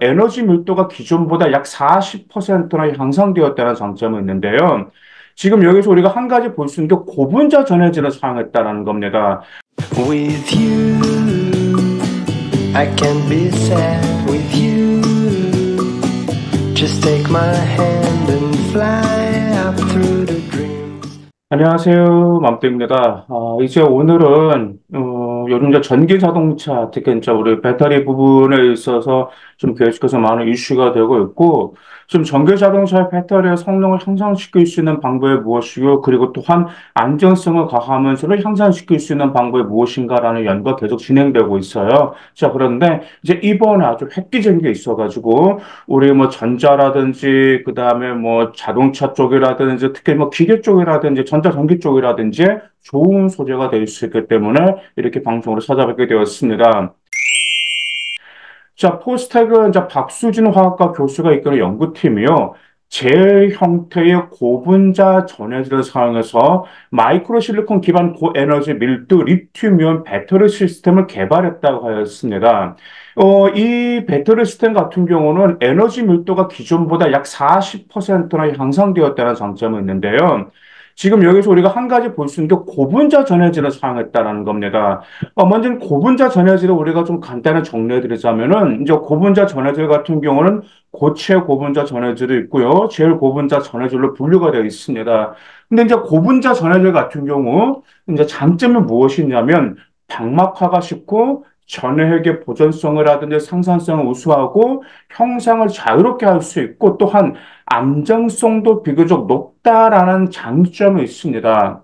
에너지 밀도가 기존보다 약 40%나 향상되었다는 장점이 있는데요. 지금 여기서 우리가 한 가지 볼 수 있는 게 고분자 전해질을 사용했다는 겁니다. With you, I can be sad with you. Just take my hand and fly up through the dreams. 안녕하세요, 맘때입니다. 이제 오늘은 요즘 이제 전기 자동차, 특히 이제 우리 배터리 부분에 있어서 좀 계속해서 많은 이슈가 되고 있고, 지금 전기 자동차의 배터리의 성능을 향상시킬 수 있는 방법이 무엇이고, 그리고 또한 안정성을 가하면서도 향상시킬 수 있는 방법이 무엇인가라는 연구가 계속 진행되고 있어요. 자, 그런데 이제 이번에 아주 획기적인 게 있어가지고, 우리 뭐 전자라든지, 그 다음에 뭐 자동차 쪽이라든지, 특히 뭐 기계 쪽이라든지, 전자전기 쪽이라든지, 좋은 소재가 될 수 있기 때문에 이렇게 방송으로 찾아뵙게 되었습니다. 자, 포스텍은 이제 박수진 화학과 교수가 이끄는 연구팀이요. 젤 형태의 고분자 전해질을 사용해서 마이크로 실리콘 기반 고에너지 밀도 리튬이온 배터리 시스템을 개발했다고 하였습니다. 이 배터리 시스템 같은 경우는 에너지 밀도가 기존보다 약 40%나 향상되었다는 장점이 있는데요. 지금 여기서 우리가 한 가지 볼 수 있는 게 고분자 전해질을 사용했다는 겁니다. 먼저 고분자 전해질을 우리가 좀 간단히 정리해 드리자면은, 이제 고분자 전해질 같은 경우는 고체 고분자 전해질이 있고요. 제일 고분자 전해질로 분류가 되어 있습니다. 근데 이제 고분자 전해질 같은 경우, 이제 장점이 무엇이냐면, 방막화가 쉽고, 전해액의 보존성을 하든지 상산성을 우수하고, 형상을 자유롭게 할 수 있고, 또한 안정성도 비교적 높다라는 장점이 있습니다.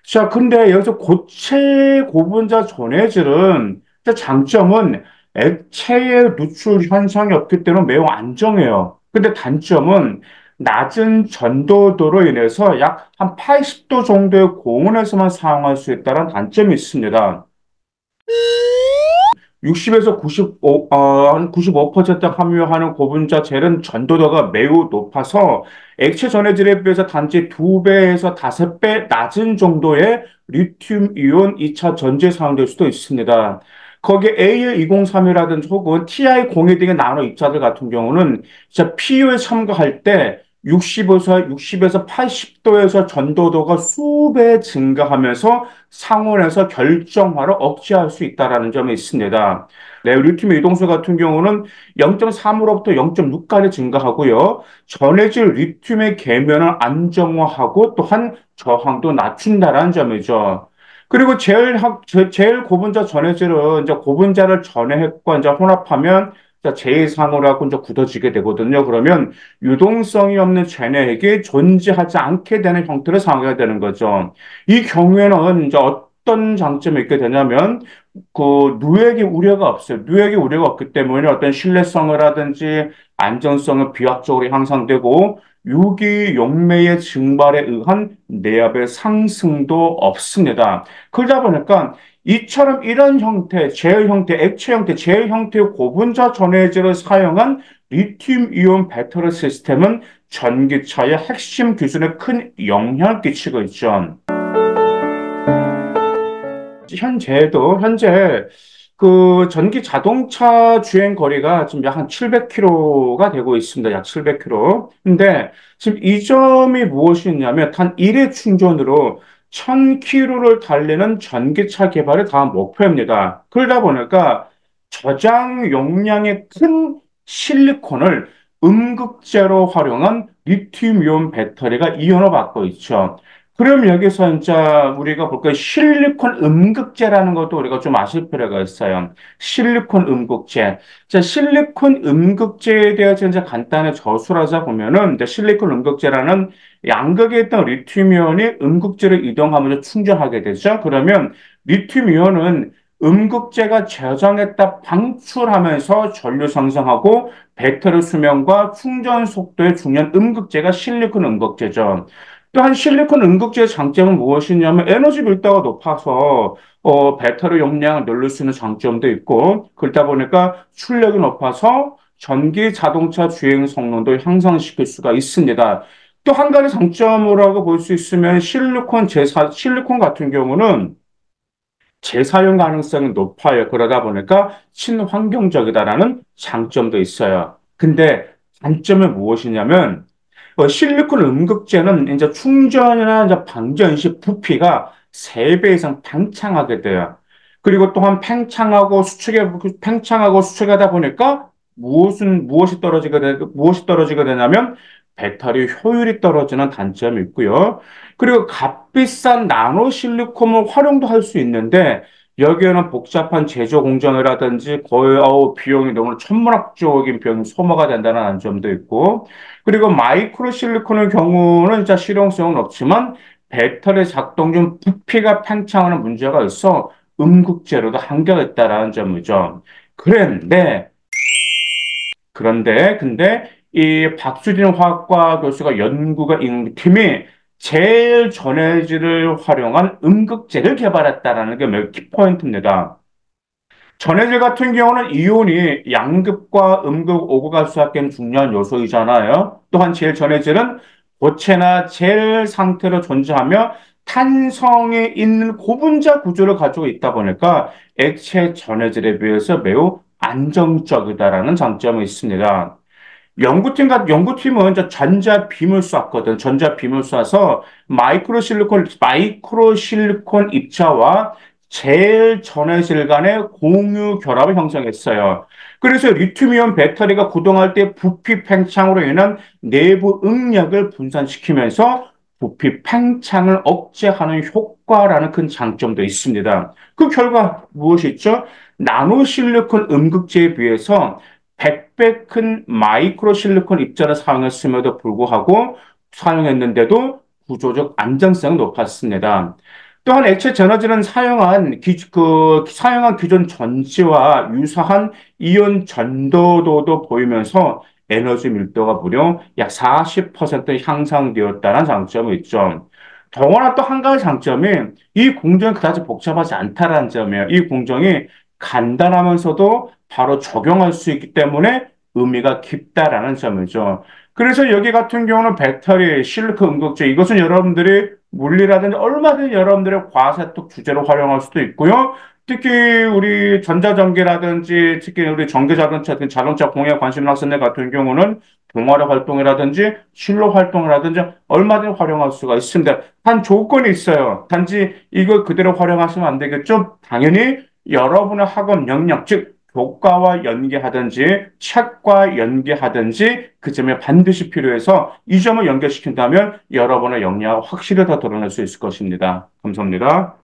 자, 근데 여기서 고체 고분자 전해질은 장점은 액체의 누출 현상이 없기 때문에 매우 안정해요. 근데 단점은 낮은 전도도로 인해서 약 한 80도 정도의 고온에서만 사용할 수 있다는 단점이 있습니다. 60에서 한 95% 함유하는 고분자 젤은 전도도가 매우 높아서 액체 전해질에 비해서 단지 2배에서 5배 낮은 정도의 리튬 이온 2차 전지에 사용될 수도 있습니다. 거기에 AL203이라든지 혹은 TI02 등의 나노 입자들 같은 경우는 진짜 PU에 첨가할 때 60에서 80도에서 전도도가 수배 증가하면서 상온에서 결정화를 억제할 수 있다는 점이 있습니다. 네, 리튬 이동수 같은 경우는 0.3으로부터 0.6까지 증가하고요. 전해질 리튬의 계면을 안정화하고 또한 저항도 낮춘다는 점이죠. 그리고 제일 고분자 전해질은 이제 고분자를 전해핵과 이제 혼합하면 제2산으로 하고 이제 굳어지게 되거든요. 그러면 유동성이 없는 전해핵이 존재하지 않게 되는 형태를 사용해야 되는 거죠. 이 경우에는 이제 어떤 장점이 있게 되냐면 그 누액의 우려가 없어요. 누액의 우려가 없기 때문에 어떤 신뢰성을 하든지 안전성은 비약적으로 향상되고 유기 용매의 증발에 의한 내압의 상승도 없습니다. 그러다 보니까 이처럼 이런 형태, 제일 형태, 액체 형태, 제일 형태의 고분자 전해질을 사용한 리튬 이온 배터리 시스템은 전기차의 핵심 기술에 큰 영향을 끼치고 있죠. 현재 그 전기 자동차 주행 거리가 지금 약 한 700km가 되고 있습니다. 약 700km. 근데 지금 이 점이 무엇이 있냐면 단 1회 충전으로 1000km를 달리는 전기차 개발이 다음 목표입니다. 그러다 보니까 저장 용량의 큰 실리콘을 음극재로 활용한 리튬이온 배터리가 이온을 받고 있죠. 그럼 여기서 이제 우리가 볼까요? 실리콘 음극재라는 것도 우리가 좀 아실 필요가 있어요. 실리콘 음극재. 자, 실리콘 음극재에 대해서 이제 간단히 저술을 하자 보면은, 이제 실리콘 음극재라는 양극에 있던 리튬이온이 음극재로 이동하면서 충전하게 되죠. 그러면 리튬이온은 음극재가 저장했다 방출하면서 전류 상승하고 배터리 수명과 충전 속도에 중요한 음극재가 실리콘 음극재죠. 또한 실리콘 음극재의 장점은 무엇이냐면 에너지 밀도가 높아서 배터리 용량을 늘릴 수 있는 장점도 있고 그러다 보니까 출력이 높아서 전기 자동차 주행 성능도 향상시킬 수가 있습니다. 또 한 가지 장점이라고 볼 수 있으면 실리콘 같은 경우는 재사용 가능성이 높아요. 그러다 보니까 친환경적이다라는 장점도 있어요. 근데 단점이 무엇이냐면 실리콘 음극재는 이제 충전이나 이제 방전 시 부피가 3배 이상 팽창하게 돼요. 그리고 또한 팽창하고 수축하다 보니까 무엇이 떨어지게 되냐면 배터리 효율이 떨어지는 단점이 있고요. 그리고 값비싼 나노 실리콘을 활용도 할 수 있는데 여기에는 복잡한 제조 공정이라든지 거의 비용이 너무 천문학적인 비용이 소모가 된다는 단점도 있고 그리고 마이크로 실리콘의 경우는 진짜 실용성은 없지만 배터리 작동 중 부피가 팽창하는 문제가 있어 음극재로도 한계가 있다라는 점이죠. 그런데 근데 이 박수진 화학과 교수가 팀이 제일 전해질을 활용한 음극재를 개발했다라는 게 매우 키포인트입니다. 전해질 같은 경우는 이온이 양극과 음극, 오극할 수밖에 중요한 요소이잖아요. 또한 제일 전해질은 고체나 젤 상태로 존재하며 탄성이 있는 고분자 구조를 가지고 있다 보니까 액체 전해질에 비해서 매우 안정적이다라는 장점이 있습니다. 연구팀은 이제 전자빔을 쐈거든. 전자빔을 쏴서 마이크로 실리콘 입자와 제일 전해질 간의 공유 결합을 형성했어요. 그래서 리튬이온 배터리가 구동할 때 부피 팽창으로 인한 내부 응력을 분산시키면서 부피 팽창을 억제하는 효과라는 큰 장점도 있습니다. 그 결과 무엇이 있죠? 나노 실리콘 음극재에 비해서 100배 큰 마이크로 실리콘 입자를 사용했음에도 불구하고 사용했는데도 구조적 안정성이 높았습니다. 또한 액체 전어질은 사용한 기존 전지와 유사한 이온 전도도도 보이면서 에너지 밀도가 무려 약 40% 향상되었다는 장점이 있죠. 더구나 또 한 가지 장점이 이 공정이 그다지 복잡하지 않다는 점이에요. 이 공정이 간단하면서도 바로 적용할 수 있기 때문에 의미가 깊다라는 점이죠. 그래서 여기 같은 경우는 배터리, 실리콘 음극재 이것은 여러분들이 물리라든지 얼마든지 여러분들의 과세톡 주제로 활용할 수도 있고요. 특히 우리 전자전기라든지 특히 우리 전기자동차 같은 자동차 공예에 관심 있는 학생들 같은 경우는 동아리 활동이라든지 진로 활동이라든지 얼마든지 활용할 수가 있습니다. 단 조건이 있어요. 단지 이걸 그대로 활용하시면 안 되겠죠? 당연히 여러분의 학업 역량, 즉 교과와 연계하든지 책과 연계하든지 그 점이 반드시 필요해서 이 점을 연결시킨다면 여러분의 역량을 확실히 더 드러낼 수 있을 것입니다. 감사합니다.